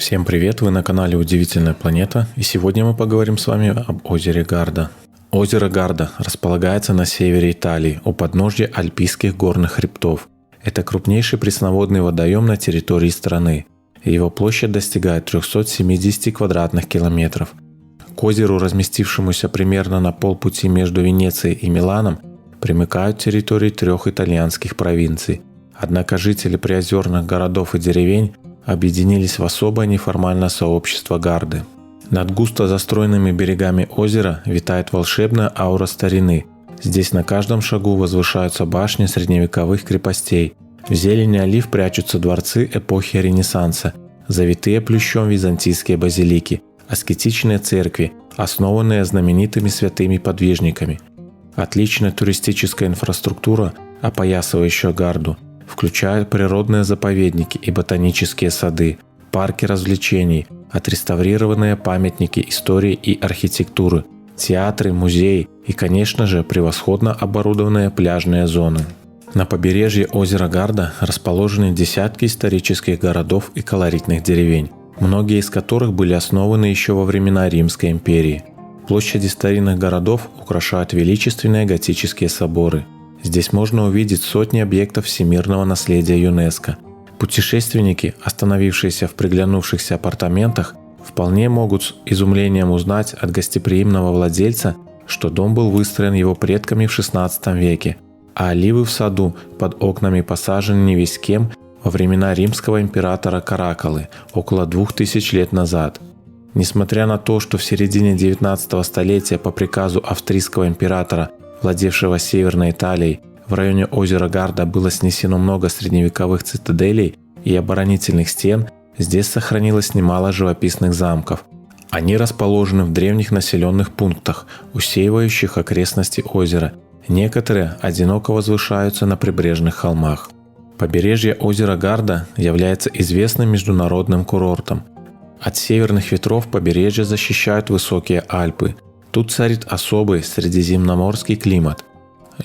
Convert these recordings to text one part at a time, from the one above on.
Всем привет, вы на канале Удивительная планета, и сегодня мы поговорим с вами об озере Гарда. Озеро Гарда располагается на севере Италии, у подножья Альпийских горных хребтов. Это крупнейший пресноводный водоем на территории страны. Его площадь достигает 370 квадратных километров. К озеру, разместившемуся примерно на полпути между Венецией и Миланом, примыкают территории 3 итальянских провинций. Однако жители приозерных городов и деревень объединились в особое неформальное сообщество Гарды. Над густо застроенными берегами озера витает волшебная аура старины. Здесь на каждом шагу возвышаются башни средневековых крепостей. В зелени олив прячутся дворцы эпохи Ренессанса, завитые плющом византийские базилики, аскетичные церкви, основанные знаменитыми святыми подвижниками. Отличная туристическая инфраструктура, опоясывающая Гарду, включают природные заповедники и ботанические сады, парки развлечений, отреставрированные памятники истории и архитектуры, театры, музеи и, конечно же, превосходно оборудованные пляжные зоны. На побережье озера Гарда расположены десятки исторических городов и колоритных деревень, многие из которых были основаны еще во времена Римской империи. Площади старинных городов украшают величественные готические соборы. Здесь можно увидеть сотни объектов всемирного наследия ЮНЕСКО. Путешественники, остановившиеся в приглянувшихся апартаментах, вполне могут с изумлением узнать от гостеприимного владельца, что дом был выстроен его предками в XVI веке, а оливы в саду под окнами посажены не весть кем во времена римского императора Каракалы около 2000 лет назад. Несмотря на то, что в середине XIX столетия по приказу австрийского императора, владевшего Северной Италией, в районе озера Гарда было снесено много средневековых цитаделей и оборонительных стен, здесь сохранилось немало живописных замков. Они расположены в древних населенных пунктах, усеивающих окрестности озера. Некоторые одиноко возвышаются на прибрежных холмах. Побережье озера Гарда является известным международным курортом. От северных ветров побережье защищают высокие Альпы. Тут царит особый средиземноморский климат.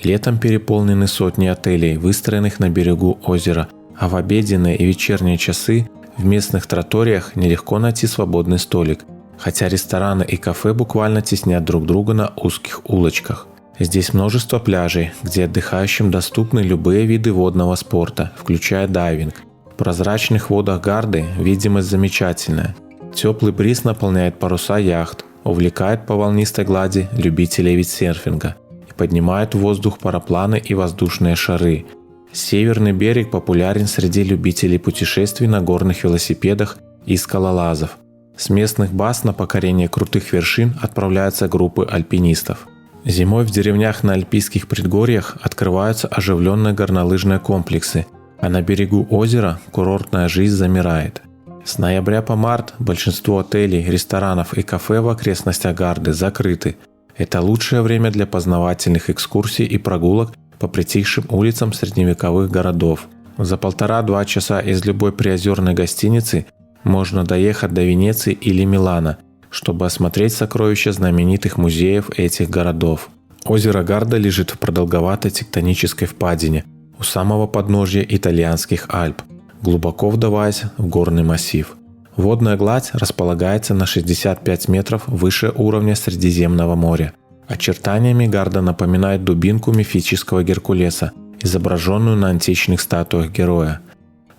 Летом переполнены сотни отелей, выстроенных на берегу озера, а в обеденные и вечерние часы в местных троториях нелегко найти свободный столик, хотя рестораны и кафе буквально теснят друг друга на узких улочках. Здесь множество пляжей, где отдыхающим доступны любые виды водного спорта, включая дайвинг. В прозрачных водах Гарды видимость замечательная. Теплый бриз наполняет паруса яхт, увлекает по волнистой глади любителей виндсерфинга и поднимает в воздух парапланы и воздушные шары. Северный берег популярен среди любителей путешествий на горных велосипедах и скалолазов. С местных баз на покорение крутых вершин отправляются группы альпинистов. Зимой в деревнях на альпийских предгорьях открываются оживленные горнолыжные комплексы, а на берегу озера курортная жизнь замирает. С ноября по март большинство отелей, ресторанов и кафе в окрестностях Гарды закрыты. Это лучшее время для познавательных экскурсий и прогулок по притихшим улицам средневековых городов. За 1,5-2 часа из любой приозерной гостиницы можно доехать до Венеции или Милана, чтобы осмотреть сокровища знаменитых музеев этих городов. Озеро Гарда лежит в продолговатой тектонической впадине у самого подножья итальянских Альп, глубоко вдаваясь в горный массив. Водная гладь располагается на 65 метров выше уровня Средиземного моря. Очертаниями Гарда напоминает дубинку мифического Геркулеса, изображенную на античных статуях героя.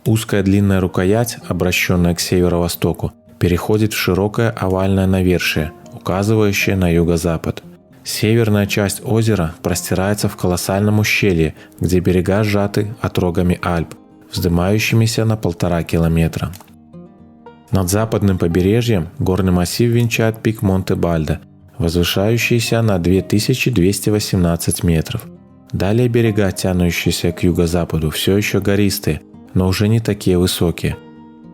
Узкая длинная рукоять, обращенная к северо-востоку, переходит в широкое овальное навершие, указывающее на юго-запад. Северная часть озера простирается в колоссальном ущелье, где берега сжаты отрогами Альп, вздымающимися на 1,5 километра. Над западным побережьем горный массив венчает пик Монте-Бальдо, возвышающийся на 2218 метров. Далее берега, тянущиеся к юго-западу, все еще гористые, но уже не такие высокие.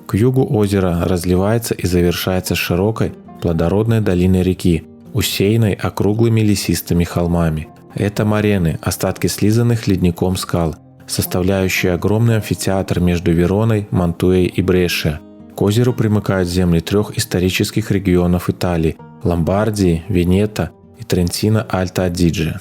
К югу озеро разливается и завершается широкой, плодородной долиной реки, усеянной округлыми лесистыми холмами. Это морены, остатки слизанных ледником скал, составляющие огромный амфитеатр между Вероной, Мантуей и Брешиа. К озеру примыкают земли 3 исторических регионов Италии – Ломбардии, Венето и Трентино-Альто-Адидже.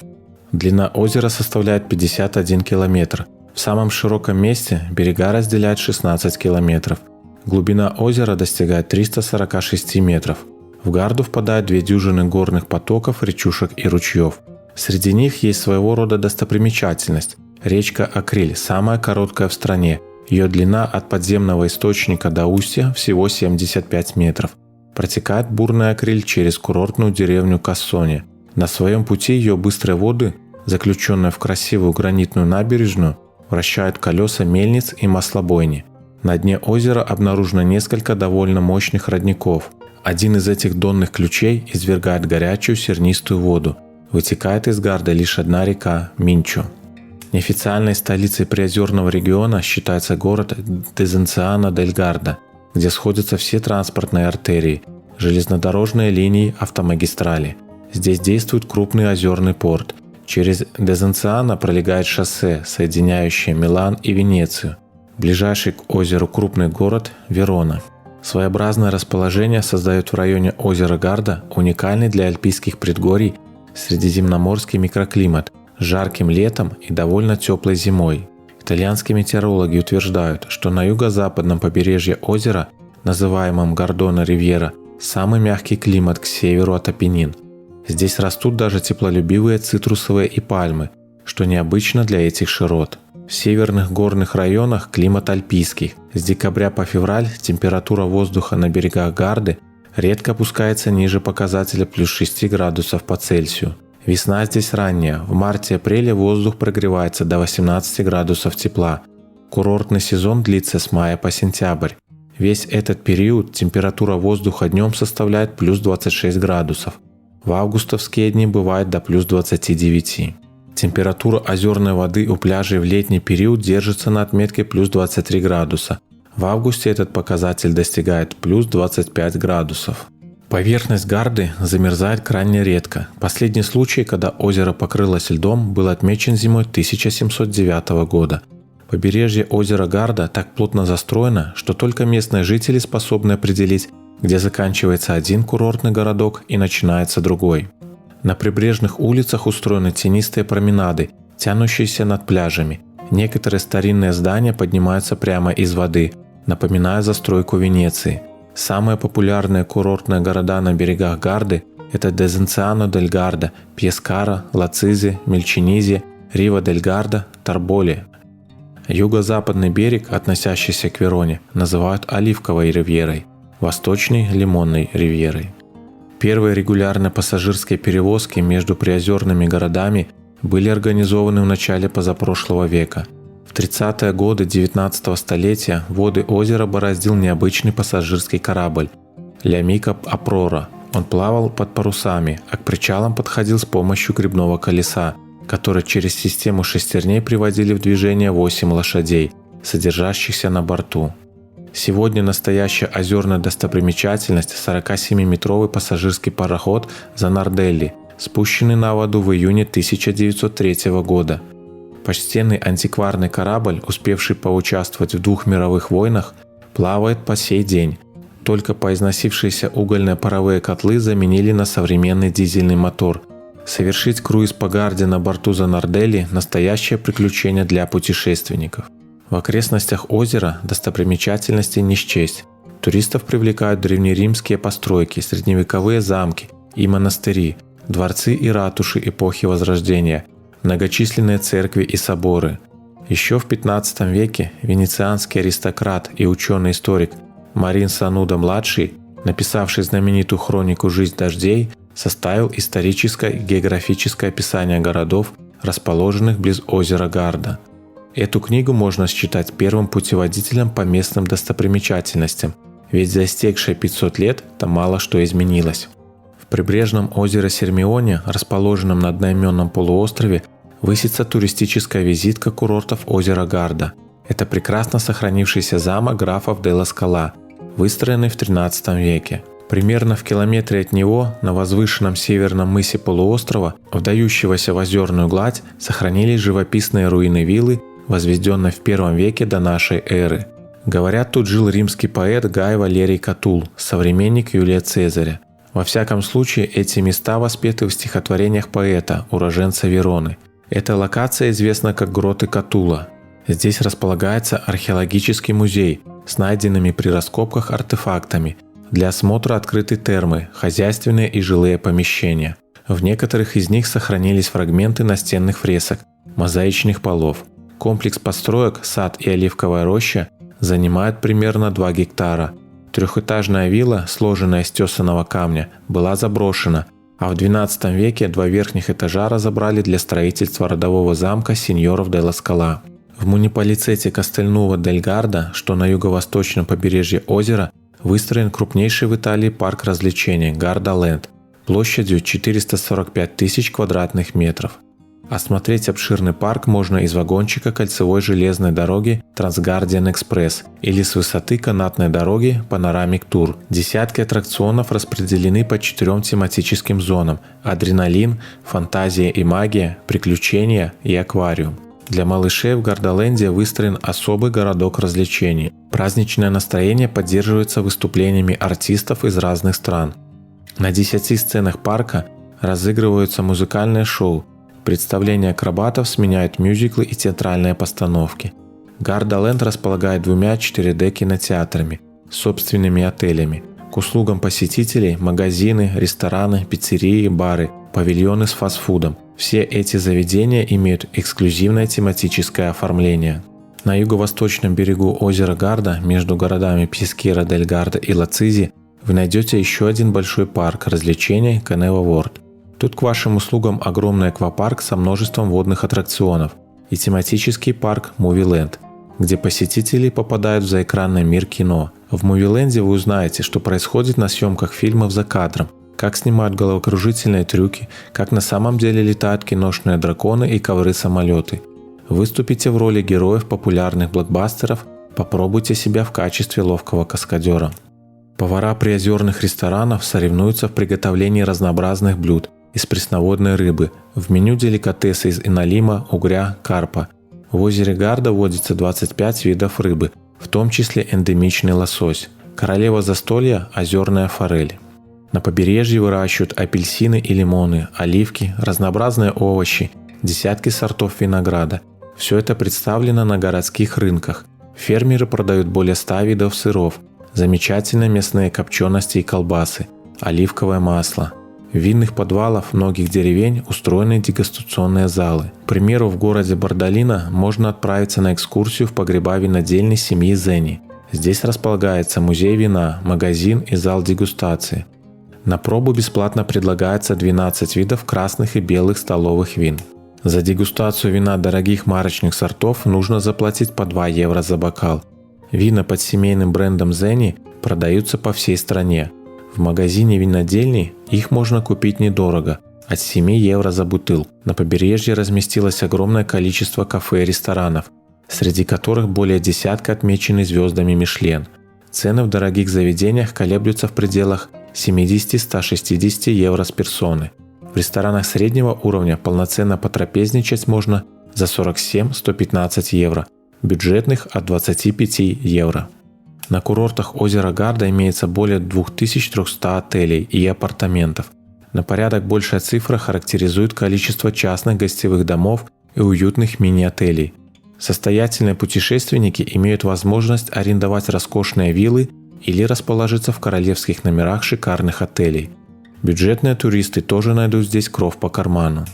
Длина озера составляет 51 километр. В самом широком месте берега разделяют 16 километров. Глубина озера достигает 346 метров. В Гарду впадают 2 дюжины горных потоков, речушек и ручьев. Среди них есть своего рода достопримечательность – речка Акриль, самая короткая в стране. Ее длина от подземного источника до устья всего 75 метров. Протекает бурный Акриль через курортную деревню Кассони. На своем пути ее быстрые воды, заключенные в красивую гранитную набережную, вращают колеса мельниц и маслобойни. На дне озера обнаружено несколько довольно мощных родников. Один из этих донных ключей извергает горячую сернистую воду. Вытекает из Гарда лишь одна река – Минчо. Неофициальной столицей приозерного региона считается город Дезенциано-дель-Гарда, где сходятся все транспортные артерии, железнодорожные линии, автомагистрали. Здесь действует крупный озерный порт. Через Дезенциано пролегает шоссе, соединяющее Милан и Венецию. Ближайший к озеру крупный город – Верона. Своеобразное расположение создает в районе озера Гарда уникальный для альпийских предгорий средиземноморский микроклимат с жарким летом и довольно теплой зимой. Итальянские метеорологи утверждают, что на юго-западном побережье озера, называемом Гордона-Ривьера, самый мягкий климат к северу от Апеннин. Здесь растут даже теплолюбивые цитрусовые и пальмы, что необычно для этих широт. В северных горных районах климат альпийский. С декабря по февраль температура воздуха на берегах Гарды редко опускается ниже показателя плюс 6 градусов по Цельсию. Весна здесь ранняя. В марте-апреле воздух прогревается до 18 градусов тепла. Курортный сезон длится с мая по сентябрь. Весь этот период температура воздуха днем составляет плюс 26 градусов. В августовские дни бывает до плюс 29. Температура озерной воды у пляжей в летний период держится на отметке плюс 23 градуса. В августе этот показатель достигает плюс 25 градусов. Поверхность Гарды замерзает крайне редко. Последний случай, когда озеро покрылось льдом, был отмечен зимой 1709 года. Побережье озера Гарда так плотно застроено, что только местные жители способны определить, где заканчивается один курортный городок и начинается другой. На прибрежных улицах устроены тенистые променады, тянущиеся над пляжами. Некоторые старинные здания поднимаются прямо из воды, напоминая застройку Венеции. Самые популярные курортные города на берегах Гарды – это Дезенциано-дель-Гарда, Пьескара, Лацизи, Мельчинизия, Рива-дель-Гарда, Торболи. Юго-западный берег, относящийся к Вероне, называют Оливковой ривьерой, восточной – Лимонной ривьерой. Первые регулярные пассажирские перевозки между приозерными городами были организованы в начале позапрошлого века. В 30-е годы 19 столетия воды озера бороздил необычный пассажирский корабль «Лямика Апрора». Он плавал под парусами, а к причалам подходил с помощью гребного колеса, которое через систему шестерней приводили в движение 8 лошадей, содержащихся на борту. Сегодня настоящая озерная достопримечательность – 47-метровый пассажирский пароход «Занарделли», спущенный на воду в июне 1903 года. Почтенный антикварный корабль, успевший поучаствовать в 2 мировых войнах, плавает по сей день. Только поизносившиеся угольные паровые котлы заменили на современный дизельный мотор. Совершить круиз по Гарде на борту «Занарделли» – настоящее приключение для путешественников. В окрестностях озера достопримечательностей не счесть. Туристов привлекают древнеримские постройки, средневековые замки и монастыри, дворцы и ратуши эпохи Возрождения, многочисленные церкви и соборы. Еще в 15 веке венецианский аристократ и ученый-историк Марин Сануда-младший, написавший знаменитую хронику «Жизнь дождей», составил историческое и географическое описание городов, расположенных близ озера Гарда. Эту книгу можно считать первым путеводителем по местным достопримечательностям, ведь за истекшие 500 лет там мало что изменилось. В прибрежном озере Сермионе, расположенном на одноименном полуострове, высится туристическая визитка курортов озера Гарда. Это прекрасно сохранившийся замок графов де ла Скала, выстроенный в 13 веке. Примерно в километре от него, на возвышенном северном мысе полуострова, вдающегося в озерную гладь, сохранились живописные руины виллы, возведенной в 1 веке до нашей эры. Говорят, тут жил римский поэт Гай Валерий Катул, современник Юлия Цезаря. Во всяком случае, эти места воспеты в стихотворениях поэта, уроженца Вероны. Эта локация известна как гроты Катула. Здесь располагается археологический музей с найденными при раскопках артефактами. Для осмотра открыты термы, хозяйственные и жилые помещения. В некоторых из них сохранились фрагменты настенных фресок, мозаичных полов. Комплекс построек, сад и оливковая роща занимает примерно 2 гектара. Трехэтажная вилла, сложенная из тесаного камня, была заброшена, а в XII веке 2 верхних этажа разобрали для строительства родового замка сеньоров де ла Скала. В муниципалитете Кастельнуово-дель-Гарда, что на юго-восточном побережье озера, выстроен крупнейший в Италии парк развлечений Гарда-Ленд площадью 445 тысяч квадратных метров. Осмотреть обширный парк можно из вагончика кольцевой железной дороги Трансгардиан Экспресс или с высоты канатной дороги Панорамик Тур. Десятки аттракционов распределены по 4 тематическим зонам – адреналин, фантазия и магия, приключения и аквариум. Для малышей в Гардаленде выстроен особый городок развлечений. Праздничное настроение поддерживается выступлениями артистов из разных стран. На 10 сценах парка разыгрываются музыкальные шоу. Представления акробатов сменяют мюзиклы и театральные постановки. Гардаленд располагает 2 4D кинотеатрами, собственными отелями. К услугам посетителей – магазины, рестораны, пиццерии, бары, павильоны с фастфудом. Все эти заведения имеют эксклюзивное тематическое оформление. На юго-восточном берегу озера Гарда, между городами Пьескера дель Гарда и Лацизи, вы найдете еще один большой парк развлечений Канева Ворлд. Тут к вашим услугам огромный аквапарк со множеством водных аттракционов и тематический парк Мувиленд, где посетители попадают в заэкранный мир кино. В Мувиленде вы узнаете, что происходит на съемках фильмов за кадром, как снимают головокружительные трюки, как на самом деле летают киношные драконы и ковры-самолеты. Выступите в роли героев популярных блокбастеров, попробуйте себя в качестве ловкого каскадера. Повара приозерных ресторанов соревнуются в приготовлении разнообразных блюд из пресноводной рыбы. В меню деликатесы из инолима, угря, карпа. В озере Гарда водится 25 видов рыбы, в том числе эндемичный лосось. Королева застолья – озерная форель. На побережье выращивают апельсины и лимоны, оливки, разнообразные овощи, десятки сортов винограда. Все это представлено на городских рынках. Фермеры продают более 100 видов сыров, замечательные мясные копчености и колбасы, оливковое масло. В винных подвалах многих деревень устроены дегустационные залы. К примеру, в городе Бардолино можно отправиться на экскурсию в погреба винодельни семьи Зени. Здесь располагается музей вина, магазин и зал дегустации. На пробу бесплатно предлагается 12 видов красных и белых столовых вин. За дегустацию вина дорогих марочных сортов нужно заплатить по 2 евро за бокал. Вина под семейным брендом Зени продаются по всей стране. В магазине винодельни их можно купить недорого – от 7 евро за бутылку. На побережье разместилось огромное количество кафе и ресторанов, среди которых более десятка отмечены звездами Мишлен. Цены в дорогих заведениях колеблются в пределах 70-160 евро с персоны. В ресторанах среднего уровня полноценно потрапезничать можно за 47-115 евро, бюджетных – от 25 евро. На курортах озера Гарда имеется более 2300 отелей и апартаментов. На порядок большая цифра характеризует количество частных гостевых домов и уютных мини-отелей. Состоятельные путешественники имеют возможность арендовать роскошные виллы или расположиться в королевских номерах шикарных отелей. Бюджетные туристы тоже найдут здесь кров по карману.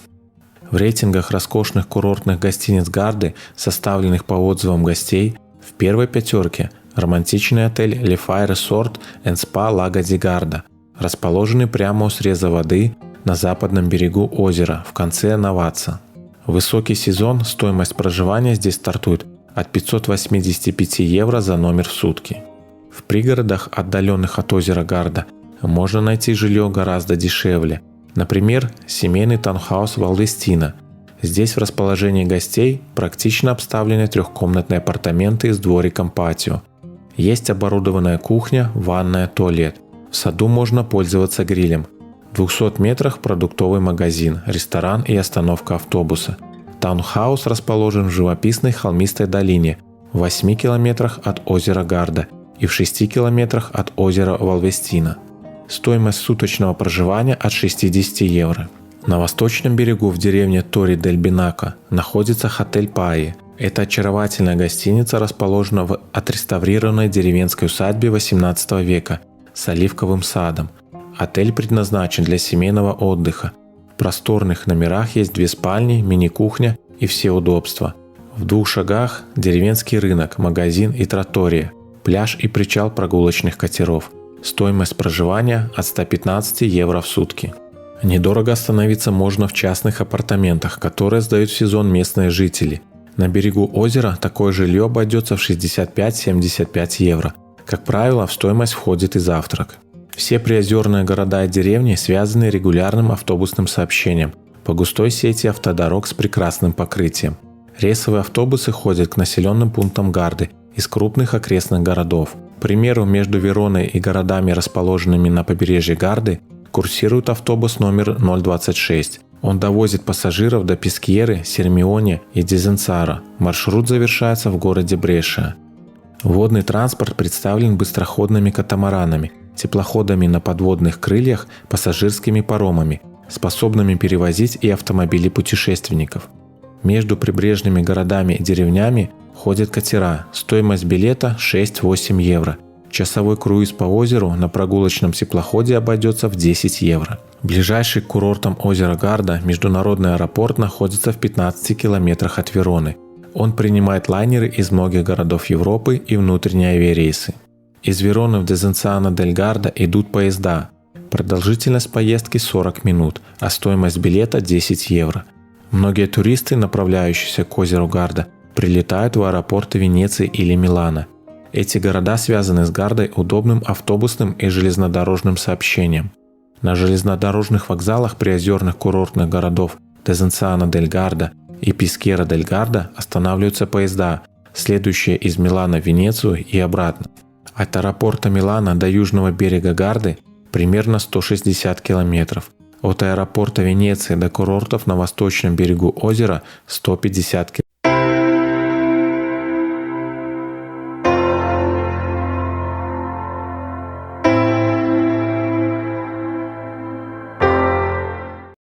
В рейтингах роскошных курортных гостиниц Гарды, составленных по отзывам гостей, в первой 5 романтичный отель Le Fai Resort and Spa Lago di Garda, расположенный прямо у среза воды на западном берегу озера в конце Наваца. В высокий сезон стоимость проживания здесь стартует от 585 евро за номер в сутки. В пригородах, отдаленных от озера Гарда, можно найти жилье гораздо дешевле. Например, семейный таунхаус Валдестина. Здесь в расположении гостей практично обставлены 3-комнатные апартаменты с двориком-патио. Есть оборудованная кухня, ванная, туалет. В саду можно пользоваться грилем. В 200 метрах продуктовый магазин, ресторан и остановка автобуса. Таунхаус расположен в живописной холмистой долине, в 8 километрах от озера Гарда и в 6 километрах от озера Валвестина. Стоимость суточного проживания от 60 евро. На восточном берегу в деревне Тори-дель-Бинако находится Хотель Пайи. Эта очаровательная гостиница расположена в отреставрированной деревенской усадьбе XVIII века с оливковым садом. Отель предназначен для семейного отдыха. В просторных номерах есть 2 спальни, мини-кухня и все удобства. В 2 шагах деревенский рынок, магазин и траттория, пляж и причал прогулочных катеров. Стоимость проживания от 115 евро в сутки. Недорого остановиться можно в частных апартаментах, которые сдают в сезон местные жители. На берегу озера такое жилье обойдется в 65-75 евро. Как правило, в стоимость входит и завтрак. Все приозерные города и деревни связаны регулярным автобусным сообщением по густой сети автодорог с прекрасным покрытием. Рейсовые автобусы ходят к населенным пунктам Гарды из крупных окрестных городов. К примеру, между Вероной и городами, расположенными на побережье Гарды, курсирует автобус номер 026. Он довозит пассажиров до Пескьеры, Сермионе и Дизенцара. Маршрут завершается в городе Брешия. Водный транспорт представлен быстроходными катамаранами, теплоходами на подводных крыльях, пассажирскими паромами, способными перевозить и автомобили путешественников. Между прибрежными городами и деревнями ходят катера. Стоимость билета 6-8 евро. Часовой круиз по озеру на прогулочном теплоходе обойдется в 10 евро. Ближайший к курортам озера Гарда международный аэропорт находится в 15 километрах от Вероны. Он принимает лайнеры из многих городов Европы и внутренние авиарейсы. Из Вероны в Дезенциано-дель-Гарда идут поезда. Продолжительность поездки 40 минут, а стоимость билета 10 евро. Многие туристы, направляющиеся к озеру Гарда, прилетают в аэропорты Венеции или Милана. Эти города связаны с Гардой удобным автобусным и железнодорожным сообщением. На железнодорожных вокзалах приозерных курортных городов Дезенциано-дель-Гарда и Пескьера-дель-Гарда останавливаются поезда, следующие из Милана в Венецию и обратно. От аэропорта Милана до южного берега Гарды примерно 160 километров. От аэропорта Венеции до курортов на восточном берегу озера 150 километров.